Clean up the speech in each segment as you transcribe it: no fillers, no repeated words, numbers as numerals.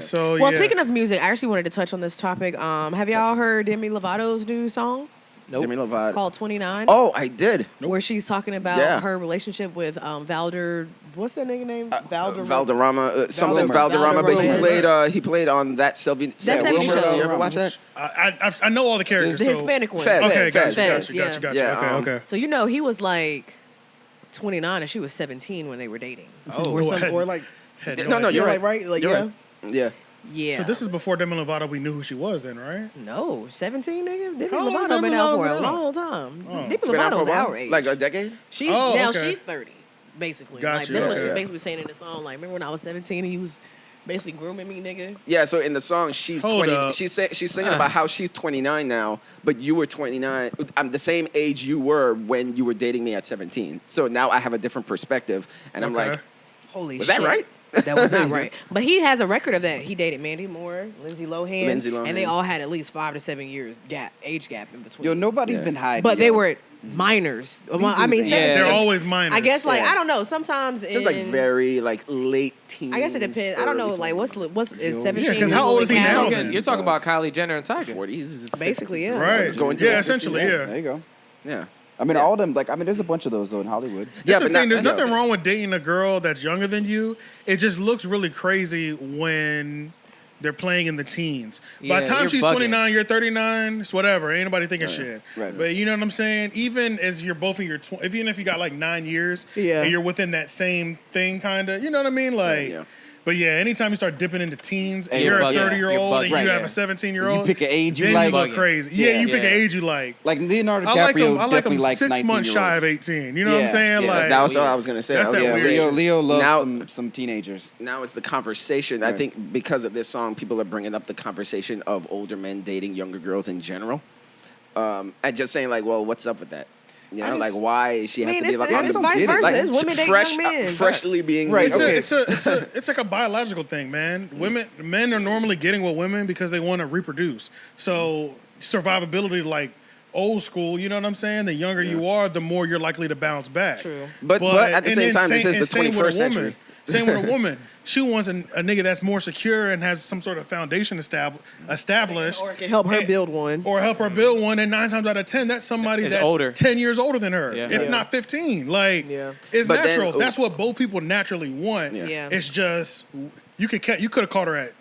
So Well, speaking of music, I actually wanted to touch on this topic. Have y'all heard Demi Lovato's new song Demi Lovato. called 29? Oh, I did. Where she's talking about her relationship with Valder. What's that nigga name? Valderrama, something Valderrama, but he played on that Sylvie. That's that show. You ever watch that? I know all the characters. The Hispanic one. Fez. Okay, Fez, gotcha. yeah. Okay. So you know he was like 29 and she was 17 when they were dating. Or like No, you're right. Right? Like You're right. Yeah. Yeah. So this is before Demi Lovato. We knew who she was then, right? No, 17, nigga. Demi How long has Lovato been Demi out for Lovato a been out? long time. Demi It's been out for Lovato's a while? our age. Like a decade? She's okay. she's 30, basically. Gotcha, Like that's what okay. she basically saying in the song. Like, remember when I was 17 and he was basically grooming me, nigga? Yeah, so in the song, she's Hold 20. up. She's singing about how she's 29 now, but you were 29. I'm the same age you were when you were dating me at 17. So now I have a different perspective, and I'm Okay. like, Holy was shit. that right? That was not right. But he has a record of that. He dated Mandy Moore, Lindsay Lohan, and they all had at least 5 to 7 years age gap in between. Yo, nobody's been hiding. But they were minors. Well, I mean, They're always minors. I guess like Yeah. I don't know. Sometimes Just like very like late teens. I guess it depends. I don't know. early Like what's is 17? Yeah, 'cause how old is he now? You're talking about Kylie Jenner and Tiger. 40s. Basically, yeah. Right. Going to yeah, the essentially, 50s, yeah. There you go. Yeah. I mean, all of them. Like, I mean, there's a bunch of those though in Hollywood. That's the but thing. There's yeah. nothing wrong with dating a girl that's younger than you. It just looks really crazy when they're playing in the teens. By the Yeah, time you're she's bugging. 29, you're 39. It's whatever. Ain't nobody thinking shit. Right. But you know what I'm saying? Even as you're both in your even if you got like 9 years, Yeah. and you're within that same thing, kind of. You know what I mean? Like. Yeah. But yeah, anytime you start dipping into teens, and Hey, you're you're a bugging. 30-year-old and You're you bugging. have Right. a 17-year-old, You pick an age you then like. you go Bugging. crazy. Yeah, you pick an Yeah. age you like. Like Leonardo I like DiCaprio him. I like definitely him likes 6 months shy of 19-year-olds. 18. You know what I'm Yeah, saying? yeah. Like That was what I was gonna say. That's I was that gonna weird. say, Leo loves Now- some teenagers. Now it's the conversation. I Right. think because of this song, people are bringing up the conversation of older men dating younger girls in general, and just saying like, well, what's up with that? You know, like why she I has mean, to be it's, like it's on the vice versa. like It's women dating fresh, young men. freshly being Right, like, okay. It's like a biological thing, man. Men are normally getting with women because they want to reproduce. So survivability, like old school, you know what I'm saying? The younger you are, the more you're likely to bounce back. True. But at the and same then time, this is the same with a 21st woman. century. Same with a woman. She wants a nigga that's more secure and has some sort of foundation established. Or it can help her And- build one. Or help her build one. And 9 times out of 10, that's somebody Is that's older. 10 years older than her, Yeah. if Yeah. not 15. Like, Yeah. it's But then- natural. That's what both people naturally want. Yeah. It's just, you could have caught her at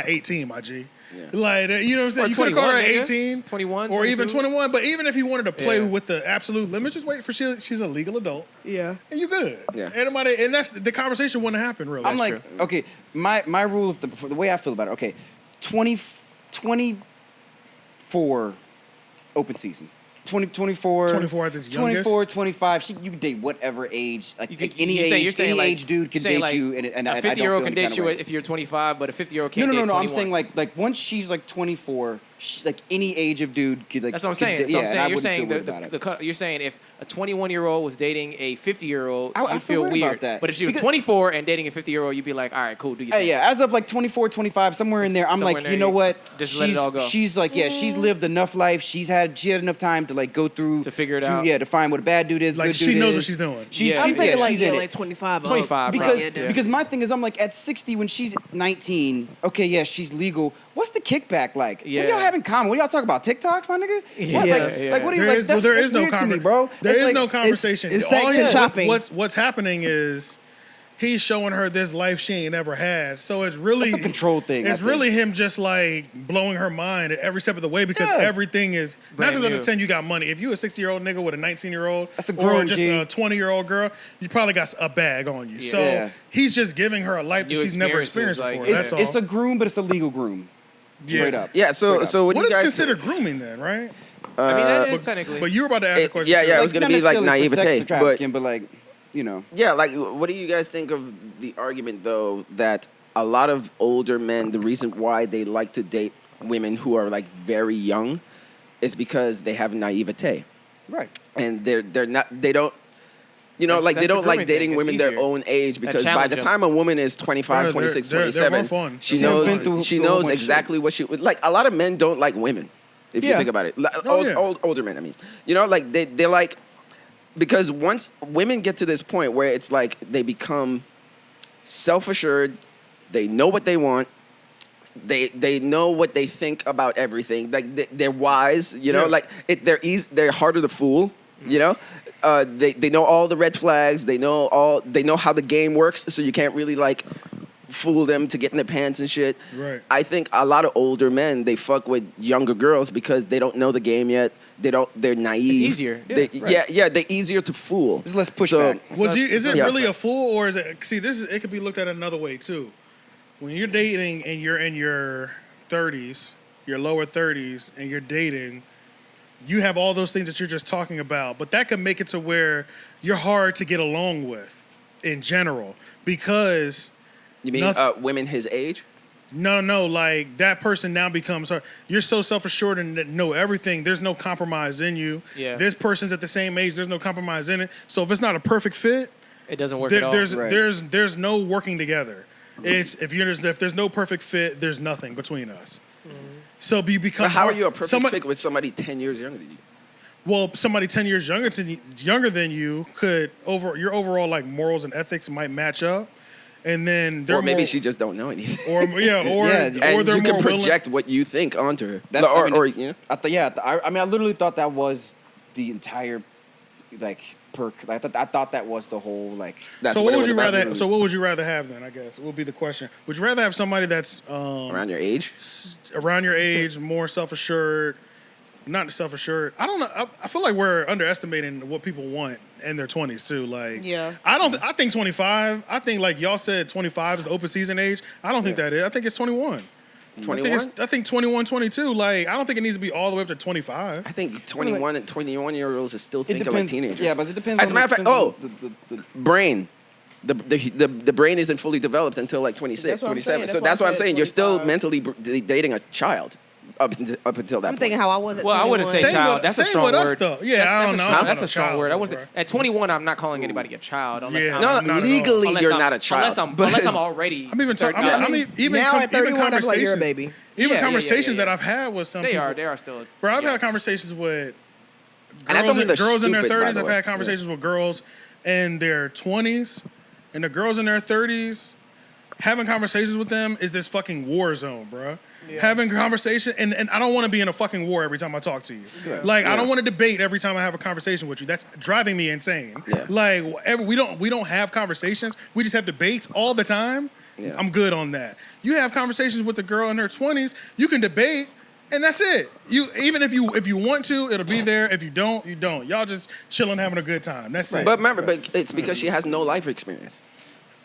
18, my G. Like, you know what I'm saying? Or You could have caught her at 21, nigga. 18. 21, Or even 22. 21. But even if you wanted to play Yeah. with the absolute limit, just wait for she's a legal adult. Yeah. And you good. Yeah. Anybody, and that's the conversation wouldn't happen really. I'm like, okay, my rule of for the way I feel about it. Okay, 24 open season. 24, 24 at its 24, youngest? 25. You can date whatever age, like, You like could- any you're saying- you're age, saying, any like- age dude can you're saying, date like, you, and I a don't 50-year-old feel can any date kind of you way. if you're 25, but a 50-year-old No, can't date no. 21. I'm saying like once she's like 24, like any age of dude could like. That's what I'm could saying. da- That's yeah, what I'm and I saying. You're wouldn't saying feel weird about it. you're saying if a 21-year-old was dating a 50-year-old, I you'd feel feel weird about weird. that. But if she was Because- 24 and dating a 50-year-old, you'd be like, all right, cool, do your Hey, thing. yeah, as of like 24, 25, somewhere in there, I'm Somewhere like, in there, you know you what? just let it all go. She's like, yeah, she's lived enough life. She had enough time to like go through To figure it out. Yeah, to find what a bad dude is, Like, good she dude knows is. what she's doing. Yeah. I'm thinking like, she's in it. like 25. 25, Because Yeah. because my thing is, I'm like at 60 when she's 19. Okay, yeah, she's legal. What's the kickback like? What Yeah. do y'all have in common? What do y'all talk about? TikToks, my nigga? Yeah. What? Yeah. Like what do you There like? is, That's, there that's is no weird to me, bro. There It's is like- no conversation. it's sex and shopping. What's happening is he's showing her this life she ain't ever had. So it's really That's a control thing, I It's think. really him just like blowing her mind at every step of the way because Yeah. everything is Brand 9 times out new. of 10 you got money. If you a 60-year-old nigga with a 19-year-old That's a or grown just G. a 20-year-old girl, you probably got a bag on you. So Yeah. he's just giving her a life that New she's never experiences, experienced like, before. yeah. That's all. It's a groom, but it's a legal groom. Straight up. Yeah. So Straight up. so what do what you is guys considered grooming then, right? I mean, that is technically. But you were about to ask a question. yeah, too. yeah, it was gonna not be like necessarily for sex naivete, but trafficking, but like, you know. yeah, like what do you guys think of the argument though that a lot of older men, the reason why they like to date women who are like very young, is because they have naivete, Right. and they don't. You know, That's- like they that's the don't like grooming dating thing. It's women their easier. own age because by challenge the them. time a woman is 25, They're- 26, they're more 27, fun. she They're more knows fun. she through knows much exactly what she would like. A lot of men don't like women, if you Yeah. think about it. Oh, yeah. Older men, I mean. You know, like they like because once women get to this point where it's like they become self-assured, they know what they want, They know what they think about everything. Like they're wise, you know. Yeah. Like they're harder to fool, you know. They know all the red flags. They know how the game works. So you can't really like fool them to get in their pants and shit. Right. I think a lot of older men they fuck with younger girls because they don't know the game yet. They're naive. It's easier. They're easier to fool. There's less pushback. Well, is it Yeah. really a fool, or is it? See, it could be looked at another way too. When you're dating and you're in your 30s, your lower 30s, and you're dating, you have all those things that you're just talking about, but that could make it to where you're hard to get along with in general because You mean women his age? no, like that person now becomes her. You're so self-assured and know everything. There's no compromise in you. Yeah. This person's at the same age. There's no compromise in it. So if it's not a perfect fit, It doesn't work at all. there's no working together. It's if there's no perfect fit, there's nothing between us. So you become. But how are you a perfect somebody, fit with somebody 10 years younger than you? Well, somebody 10 years younger than you could your overall like morals and ethics might match up, and then Or maybe she just don't know anything. or and they're you can more project what you think onto her. That's, I mean, you know. I literally thought that was the entire, like, perk. I thought that was the whole, like. That's So what would it you was about, rather? really. So what would you rather have then? I guess will be the question. Would you rather have somebody that's Around your age? around your age, more self-assured, not self-assured? I don't know. I feel like we're underestimating what people want in their 20s too. Like, Yeah. I think 25. I think like y'all said, 25 is the open season age. I don't think that is. I think it's 21. 21? I think 21, 22. Like, I don't think it needs to be all the way up to 25. I think 21 and 21-year-olds are still It thinking depends. like teenagers. Yeah, but it depends. As a matter of fact, the brain. The brain isn't fully developed until like 26, That's what I'm 27. saying. So That's that's why what I I'm said saying. You're still 25. mentally dating a child up until that I'm point. thinking how I was at Well, 21. I wouldn't say Same child. with- That's a same strong with us, word. though. Yeah, that's, I that's don't a know. strong- I'm That's not a a strong child, word. I though, wasn't bro. at 21. I'm not calling anybody a child unless Yeah. I'm, No, Not at all. legally unless you're I'm- not a child. Unless I'm already. I'm even talking. I mean, even now at 31, I'm like, you're a conversations. baby. Even Yeah, conversations yeah. that I've had with some They people. are still. Bro, I've had conversations with And I girls, don't mean they're girls in their stupid, by 30s. the I've way. had conversations with girls in their 20s, and the girls in their 30s. Having conversations with them is this fucking war zone, bro. Yeah. Having conversation, and I don't want to be in a fucking war every time I talk to you. Like, I don't want to debate every time I have a conversation with you. That's driving me insane. Yeah. Like, we don't have conversations. We just have debates all the time. Yeah. I'm good on that. You have conversations with a girl in her 20s, you can debate, and that's it. You even if you want to, it'll be there. If you don't, you don't. Y'all just chilling, having a good time. That's it. But remember, it's because she has no life experience.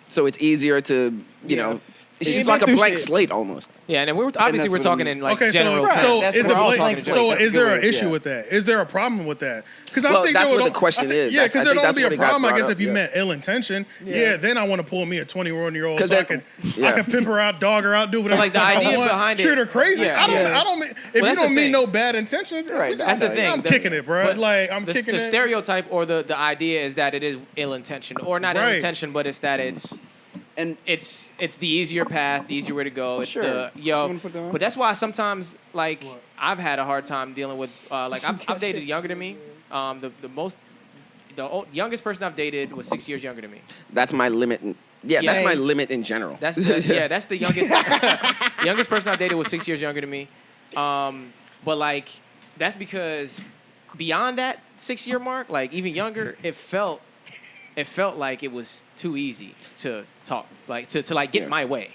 So it's easier to, you know, she's She's like been a through blank shit. slate almost. Yeah, and we're that's obviously we're what talking I in like Okay, general. so That's is what the we're all blank, talking so about. is there an That's a good issue way, with that? Is there a problem with that? Because Well, that's what the question is. Yeah, I because think there'd only that's be what a it got problem, I brought guess, up, if you yeah. meant ill intention. Yeah, then I want to pull me a 21-year-old 'Cause so I then- can pimp her out, dog her out, do whatever like, the the fuck I idea want, behind it- treat her crazy. Yeah. I don't. Yeah. I don't mean if Well, you that's the don't mean thing. no bad intentions. Right, That's the thing. I'm The- kicking it, bro. but Like I'm the, kicking the it. stereotype or the idea is that it is ill intentioned, or not ill Right. intentioned, but it's that And it's the easier path, the easier way to go. It's Sure. the You wanna put that on? but that's why sometimes like I've had a hard time dealing with like I've dated younger than me. The youngest person I've dated was 6 years younger than me. That's my limit. That's Hey. my limit in general. That's the youngest youngest person I dated was 6 years younger than me. But like that's because beyond that 6 year mark, like even younger, it felt like it was too easy to talk, like to like get Yeah. my way.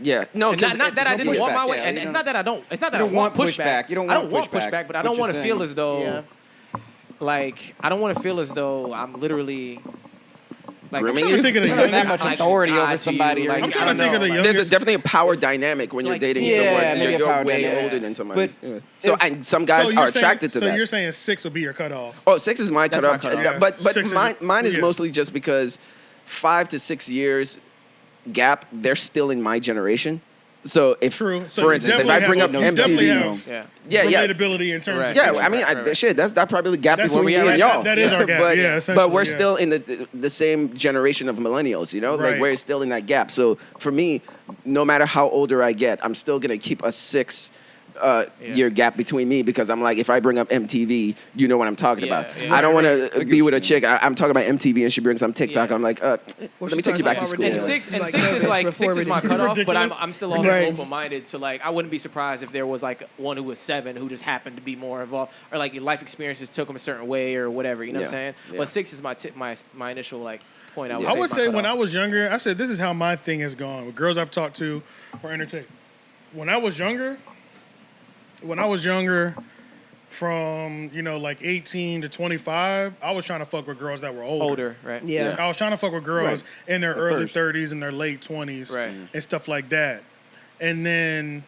Yeah. No, And because not that I no didn't want my pushback, way, yeah, and you it's don't- not that I don't. It's not that you I don't want want pushback. pushback. You don't I want don't want pushback, pushback, but I what don't you're want to feel saying. as though Yeah. like I don't want to feel as though I'm literally like Grooming I'm trying to think of the You don't have that youngest. much authority over to you, somebody. like, I'm trying I to don't think of know, the like- there's youngest. definitely a power dynamic when you're Like, dating yeah, someone. maybe a You're power way dynamic. older than somebody. But Yeah. So if- and some guys you're are saying- attracted to so that. you're saying 6 will be your cutoff. Oh, 6 is my That's my cutoff. cutoff. But 6 is mine is yeah. mostly just because 5 to 6 years gap, they're still in my generation. So if, True. So for you instance, if definitely I bring up have- you definitely MTV, have yeah. relatability in terms Right. of yeah, I mean, Right. shit, that probably gap That's between where we me are and right now. y'all. That is our gap, But, yeah, but essentially, we're yeah. still in the same generation of millennials, you know? Right. Like, we're still in that gap. So for me, no matter how older I get, I'm still going to keep a 6 year gap between me because I'm like, if I bring up MTV, you know what I'm talking Yeah, about. yeah. I don't want to Right. be with a chick. I'm talking about MTV and she brings up TikTok. Yeah. I'm like, let me take you back to school. And Yeah. six Like, is no, like bitch, 6 is my before cutoff, but ridiculous. I'm still also Right. open-minded. So like, I wouldn't be surprised if there was like one who was 7 who just happened to be more involved, or like your life experiences took them a certain way or whatever. You know what I'm Yeah. saying? Yeah. But 6 is my initial like point. I would is my say when I cutoff. was younger, I said this is how my thing has gone with girls I've talked to or entertained. When I was younger, from like 18 to 25, I was trying to fuck with girls that were older. right? Yeah. I was trying to fuck with girls in their early first. 30s and their late 20s Right. and stuff like that. And then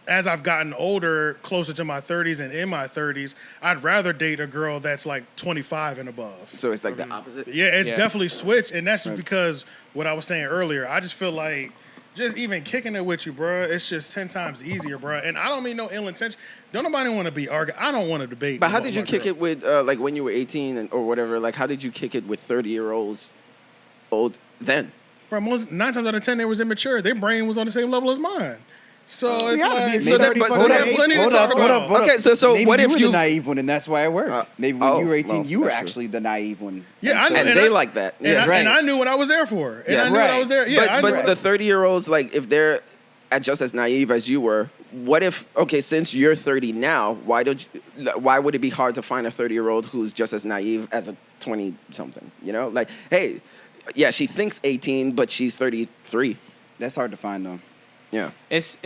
as I've gotten older, closer to my 30s and in my 30s, I'd rather date a girl that's like 25 and above. So it's like the opposite. Yeah, it's Yeah. definitely switched, and that's just because what I was saying earlier. I just feel like just even kicking it with you, bro, it's just 10 times easier, bro. And I don't mean no ill intention. Don't nobody want to be arguing. I don't want to debate. But how with did you my kick girl. it with like when you were 18 or whatever? Like how did you kick it with 30-year-olds old then? Bro, 9 times out of 10, they was immature. Their brain was on the same level as mine. So it's gotta like be so that- 30 but- fucking so that- age. plenty to talk about. Okay, so Maybe what you if were you- the naive one, and that's why it worked. Maybe when you were 18, well, you were that's true. actually the naive one. Yeah, I so- know. And they like that. And, Yeah. I, and I knew what I was there for. And Yeah. I knew what I was there. Yeah, I but knew. the 30-year-olds, like, if they're just as naive as you were, what if? Okay, since you're 30 now, why would it be hard to find a 30-year-old who's just as naive as a 20-something? You know, like, hey, yeah, she thinks 18, but she's 33. That's hard to find, though. Yeah, It's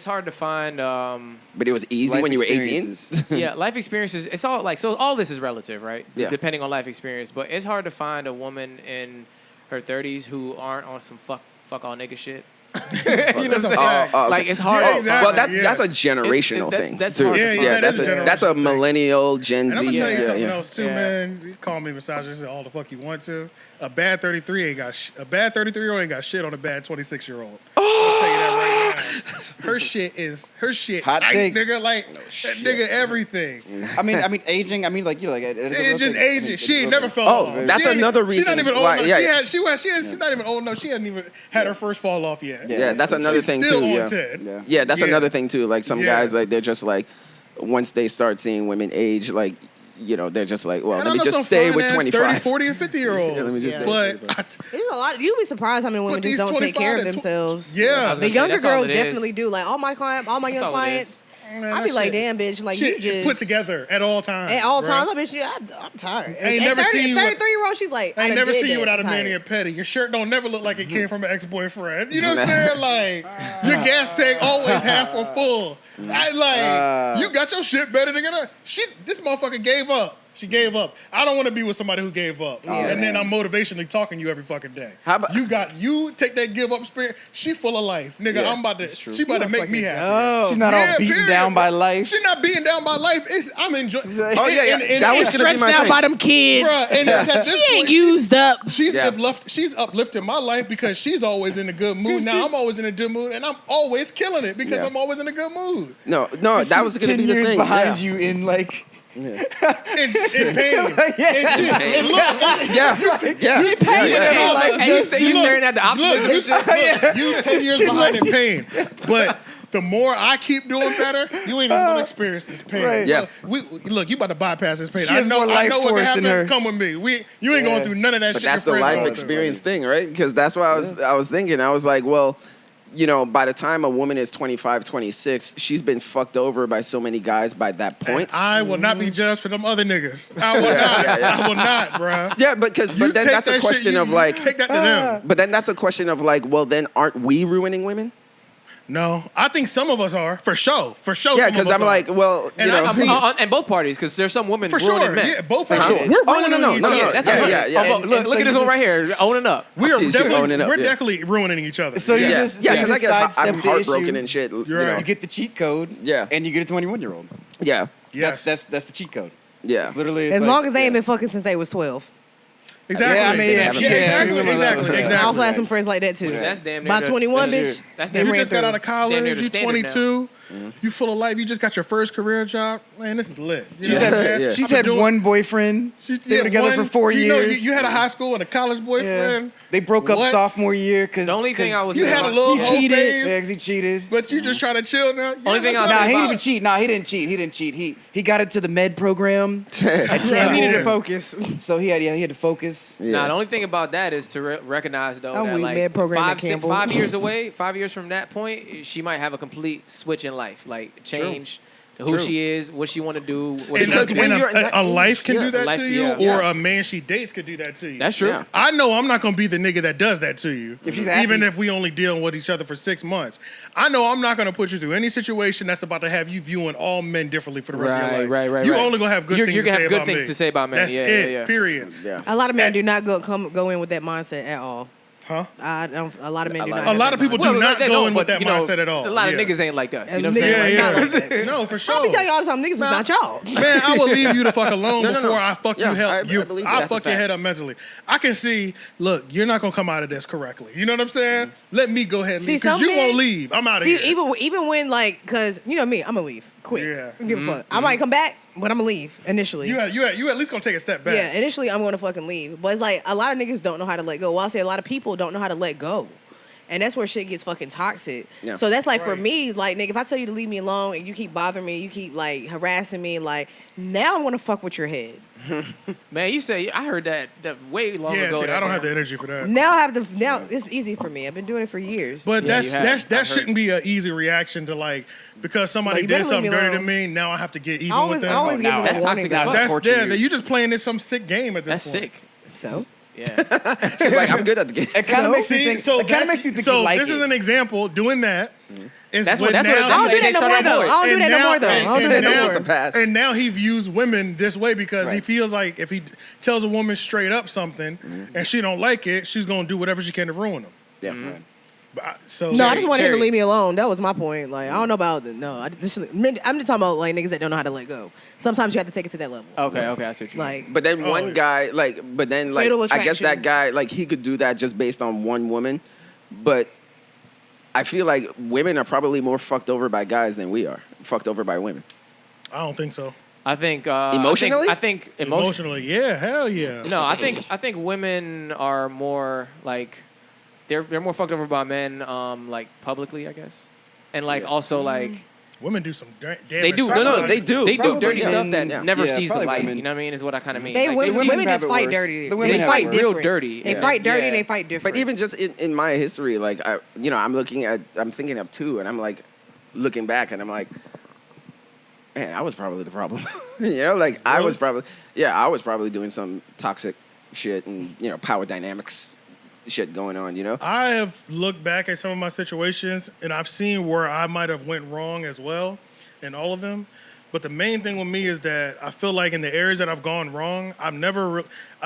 hard to find. but it was easy Life when you were 18. experiences. Yeah, life experiences. It's all like, so all this is relative, right? Yeah. Depending on life experience, but it's hard to find a woman in her 30s who aren't on some fuck all nigga shit. You know what I'm saying? Okay. Like it's hard. Yeah, to exactly. Well, that's yeah. that's a generational that's- thing. that's too. hard to find. Yeah, that's that is a that's a generational thing. millennial Gen And Z. I'm gonna tell you yeah, something yeah. else too, Yeah. man. You call me misogynist all the fuck you want to. A bad 33-year-old ain't got shit on a bad 26-year-old. I'll tell you that right now. Her shit Hot tight, take. nigga. Like that nigga everything. I mean, aging. I mean, like like It's just aging. She ain't never fell Oh, off. that's She ain't- another She's not reason even old why- enough. yeah. She's not even old enough. She hasn't even had her first fall off yet. Yeah, that's another She's thing still too. on Yeah. 10. Yeah, that's Yeah. another thing too. Like some Yeah. guys, like they're just like, once they start seeing women age, like, they're just like, well, And let I me know just some stay with fine-ass 25. 30, 40, and 50-year-olds. Yeah, let me just stay with but There's a lot. You'd be surprised how many women these just don't take 25 care of to tw- themselves. yeah. I was The gonna say, younger that's all girls it is. definitely do. Like all my That's young all it clients, is. Man, I be that like, shit- damn, bitch, like shit you just is put together at all times. At all bruh. times, I bitch, yeah, I'm tired. I ain't never seen you with- 33-year-old, she's like, I ain't done never did seen you that, without a I'm mani tired. and petty. Your shirt don't never look like it came from an ex-boyfriend. You know what I'm saying? Like your gas tank always half or full. You got your shit better than her. This motherfucker gave up. She gave up. I don't want to be with somebody who gave up. And then I'm motivationally talking to you every fucking day. How about- you take that give up spirit. She full of life, nigga. Yeah, I'm about to. it's true. She about to make me happy. Oh, She's not all beaten period, down bro. by life. She's not beaten down by life. I'm enjoying. Oh, yeah. That was gonna be stretched my out thing. by them kids. Bruh, and it's at this She ain't point, used up. She's Yeah. she's uplifting my life because she's always in a good mood. Now I'm always in a good mood, and I'm always killing it because Yeah. I'm always in a good mood. No, that was going to be the 10 years thing. behind yeah. you in like. In pain. Yeah. And shit. And look, Yeah, yeah, yeah, yeah. Like, And you staring at the opposite of shit. look, you 10 years behind in pain. But the more I keep doing better, you ain't even gonna experience this pain. Right. Yeah. Look, you about to bypass this pain. She has more life what can force in happen. her. Come with me. You ain't going through none of that But shit. that's your the friends life going through. experience thing, right? Because that's why I was thinking. I was like, well, by the time a woman is 25, 26, she's been fucked over by so many guys by that point. I will not be judged for them other niggas. I will not. yeah. I will not, bruh. Yeah, but You then take that's a that question shit, of like, take that to them. but then that's a question of like, well, then aren't we ruining women? No, I think some of us are for sure. For sure. Yeah, some of because us I'm are. like, well, And you know, I've seen- And both parties, because there's some women for ruining sure. men. Yeah, both for Uh-huh. sure. We're Oh, ruining no, each no, other. yeah, That's yeah, what- yeah, yeah. Oh, look so at you this one just- right here, owning up. We are She's definitely, owning up, we're yeah. definitely ruining each other. So you yeah, just yeah, so you because just I'm sidestep the heartbroken issue. and shit. You're You right. know, You get the cheat code. Yeah. And you get a 21-year-old. yeah, Yes. That's the cheat code. yeah. It's literally As like- long as they ain't been fucking since they was 12. Exactly. Yeah, I mean, yeah, exactly. yeah, Exactly. I also had some friends like that too. That's damn near By the- 21, That's bitch, That's they You damn ran just got through. out of Damn near college. the You standard 22. You full of life. You just got your first career job. Man, this is lit. You She's know what I'm had, saying? yeah. she's I've been had doing- one boyfriend. They were together for 4 you know, years. you had a high school and a college Yeah. boyfriend. They broke up What? sophomore year because The only thing I was You saying had a about- little he whole cheated. phase, Yeah, 'cause he cheated. but you just trying to chill now. Yeah, Only thing that's I all was Nah, he about- didn't even cheat. Nah, he didn't cheat. He didn't cheat. He got into the med program at I Campbell, needed to focus. so he had to focus. Yeah. Nah, the only thing about that is to recognize though I'm that weak, like man, program at 5 Campbell. years away, 5 years from that point, she might have a complete switch in life, like change who True. she is, what she want to do. What And, she Because when and you're at that a life age, can yeah, do that life- to you, yeah. or a man she dates could do that to you. That's true. Yeah. I know I'm not gonna be the nigga that does that to you. If she's even happy. if we only dealing with each other for 6 months. I know I'm not gonna put you through any situation that's about to have you viewing all men differently for the rest of your life. Right. You only gonna have good You're things gonna to say have good about things me. to say about men. That's Yeah, it. yeah. Period. Yeah. A lot of men do not go in with that mindset at all. Huh? I don't. A lot of men do A not. lot- A have lot that of people mindset. do not they go don't, in with but, that you know, mindset at all. A lot of Yeah. niggas ain't like us. You And know what I'm niggas saying? Yeah, like, yeah. not like that. No, for sure. I'll be telling you all the time, niggas is Nah. not y'all. Man, I will leave you the fuck alone No, no, before no. I fuck Yeah, you help I you. believe I'll that's a fuck your fact. head up mentally. I can see, look, you're not gonna come out of this correctly. You know what I'm saying? Let me go ahead and See, leave. Because some you men- won't leave. I'm out of See, here. even when like, cause you know me, I'm gonna leave quick. Yeah. I don't give a fuck. I might come back, but I'm gonna leave initially. You at least gonna take a step back. Yeah, initially I'm gonna fucking leave. But it's like a lot of niggas don't know how to let go. Well, I'll say a lot of people don't know how to let go. And that's where shit gets fucking toxic. Yeah. So that's like for Right. me, like nigga, if I tell you to leave me alone and you keep bothering me, you keep like harassing me, like now I'm gonna fuck with your head. Man, you say I heard that way long Yeah, ago. see, that I don't man- have the energy for that. Now it's easy for me. I've been doing it for years. But Yeah, that you have. I've heard. shouldn't be an easy reaction to like because somebody Like, you did better leave something me dirty to alone. me. Now I have to get even I always, with them. I always Like, give them that's a warning. toxic as though. fuck. that's torture yeah. you. You just playing this some sick game at this That's point. sick. So Yeah. She's like, I'm good at the game. It kind of makes me See, think. so It kind that's- of makes me think so you like this it. is an example. Doing that is That's what what- that's now. what- I that's don't what do they that no start more off though. with. I don't do that no more though. I don't do that no now- more. the past. And now he views women this way because he Right. feels like if he tells a woman straight up something and she don't like it, she's gonna do whatever she can to ruin him. Yeah. Right. But so No, I just want him to Cherry. leave me alone. That was my point. Like I don't know about I'm just talking about like niggas that don't know how to let go. Sometimes you have to take it to that level. Okay, I see what you mean. Like But then Oh, one yeah. guy, but then Fatal I guess that attraction. guy, like he could do that just based on one woman. But I feel like women are probably more fucked over by guys than we are fucked over by women. I don't think so. I think Emotionally? I think Emotionally, yeah, hell yeah. No, I think women are more like they're more fucked over by men, like publicly, I guess, and like also like Women do some damage. They do. No, they do. they do Probably dirty women- stuff that yeah. never Yeah, sees the probably light. women. You know what I mean? Is what I kind of mean. they Like, women, women just have it fight worse. dirty. The women They have it fight worse. Real different. dirty. They Yeah. fight dirty. Yeah. They fight different. But even just in my history, like I'm thinking of two, and I'm like looking back, and I'm like, man, I was probably the problem. Like I was probably doing some toxic shit and power dynamics shit going on. I have looked back at some of my situations and I've seen where I might have went wrong as well in all of them. But the main thing with me is that I feel like in the areas that I've gone wrong, I've never.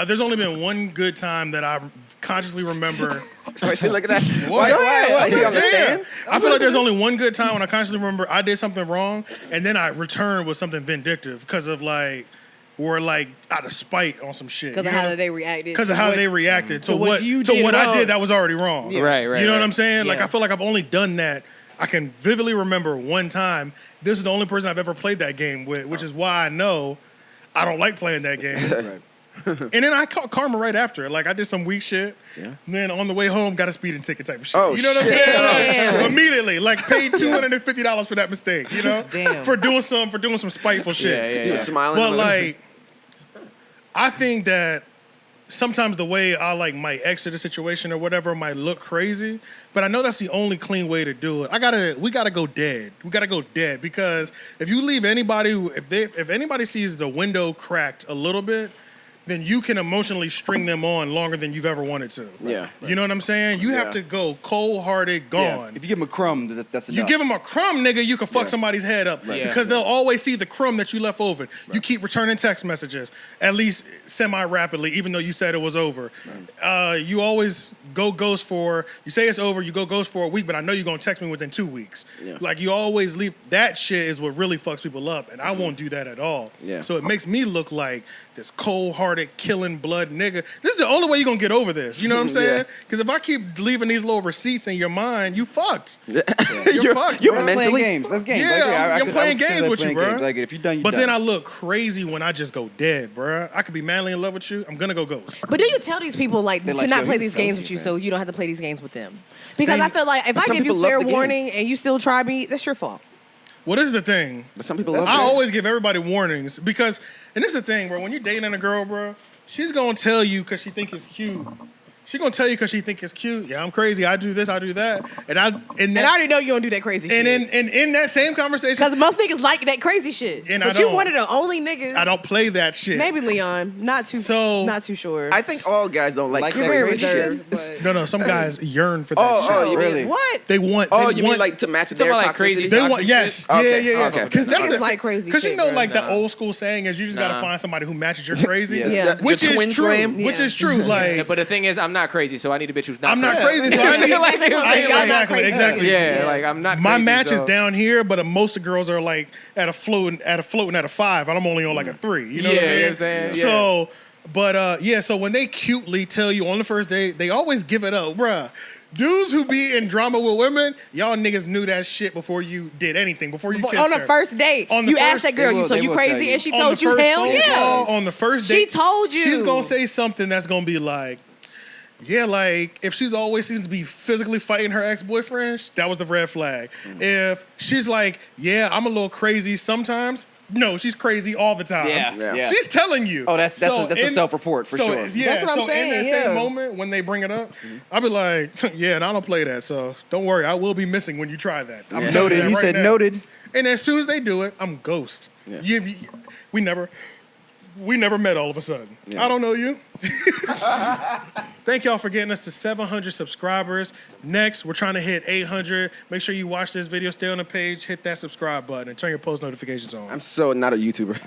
There's only been one good time that I consciously remember. Why you look at that? What? Why? He on the Yeah. stand? I feel like there's only one good time when I consciously remember I did something wrong, and then I returned with something vindictive because of like, or like out of spite on some shit. because You of know? how they reacted. Because of to how what- they reacted to what what you to did what I wrong. did that was already wrong. Yeah. Right. You know what I'm saying? Like Yeah. I feel like I've only done that. I can vividly remember one time. This is the only person I've ever played that game with, which is why I know I don't like playing that game. Right. And then I caught karma right after it. Like I did some weak shit. Yeah. And then on the way home, got a speeding ticket type of shit. Oh, you know what shit. I'm saying? Damn. Like, immediately, like paid $250 for that mistake. You know, Damn. for doing some spiteful shit. Yeah. He was smiling. But like, I think that sometimes the way I like might exit a situation or whatever might look crazy, but I know that's the only clean way to do it. We gotta go dead. We gotta go dead because if you leave anybody, if anybody sees the window cracked a little bit, then you can emotionally string them on longer than you've ever wanted to. Yeah. You know what I'm saying? You have Yeah. to go cold-hearted, Yeah. gone. If you give him a crumb, that's enough. You give them a crumb, nigga, you can fuck Yeah. somebody's head up Right. because they'll always see the crumb that you left over. You keep returning text messages, at least semi-rapidly, even though you said it was over. You always go ghost for, you say it's over, you go ghost for a week, but I know you're gonna text me within 2 weeks. Yeah. Like you always leave, that shit is what really fucks people up, and I won't do that at all. Yeah. So it makes me look like this cold-hearted cold-hearted, killing blood nigga. This is the only way you're gonna get over this. You know what I'm saying? Because if I keep leaving these little receipts in your mind, you fucked. You're fucked. You're bro. That's playing mentally games. That's games. Yeah, I'm playing games with you, bro. Like, if you're done, you're But done. then I look crazy when I just go dead, bro. I could be madly in love with you. I'm gonna go ghost. But do you tell these people like They're to like, not yo, play he's these a games sociopath. with you, so you don't have to play these games with them? Because They- I feel like if I some give you people love fair the game. warning and you still try me, that's your fault. Well, this is the thing. But some people love I it. always give everybody warnings because, and this is the thing, bro. When you're dating a girl, bro, she's gonna tell you because she think it's cute. She gonna tell you because she think it's cute. Yeah, I'm crazy. I do this. I do that. And I already know you don't do that crazy shit. And in that same conversation, Because most niggas like that crazy shit. And but I you don't. one of the only niggas. I don't play that shit. Maybe Leon. Not too sure. I think all guys don't like you're very crazy shit. reserved. But No, some guys yearn for that Oh, shit. you really? mean what? They want. Oh, they you want, mean like to match Talking their about, like, toxicity? crazy They toxic want. Yes. shit? Okay, Yeah. okay. Because that's Niggas like crazy Because you shit, know, bro. like the Nah. old school saying is, you just gotta Nah. find somebody who matches your crazy. Yeah. Yeah. Which Your is twin true. flame? Which Yeah. is true. Like. Yeah, but the thing is, I'm not crazy, so I need a bitch who's not I'm not crazy. crazy, so I need Like they were saying, like, exactly. Yeah, like I'm not. My crazy, match is so- down here, but most of the girls are like at a floating at a 5, and I'm only on like a 3. You know what I Yeah, mean? you know what I'm saying? So, but yeah, so when they cutely tell you on the first date, they always give it up, bruh. Dudes who be in drama with women, y'all niggas knew that shit before you did anything, before you kissed on the her. first date, On the you first- asked that girl, they will- so they you will tell crazy, you. and she On told the you, first hell phone yeah. call, on the first She date, told you. she's gonna say something that's gonna be like, yeah, like if she's always seems to be physically fighting her ex-boyfriend, that was the red flag. If she's like, yeah, I'm a little crazy sometimes, no, she's crazy all the time. Yeah. She's telling you. Oh, that's a in- self-report for sure. Yeah, That's what I'm so saying, in that yeah. same moment when they bring it up, I'll be like, yeah, and I don't play that, so don't worry, I will be missing when you try that. I'm Yeah. telling you Noted. that He right said now. noted. And as soon as they do it, I'm ghost. Yeah. We never met all of a sudden. Yeah. I don't know you. Thank y'all for getting us to 700 subscribers. Next, we're trying to hit 800. Make sure you watch this video, stay on the page, hit that subscribe button, and turn your post notifications on. I'm so not a YouTuber.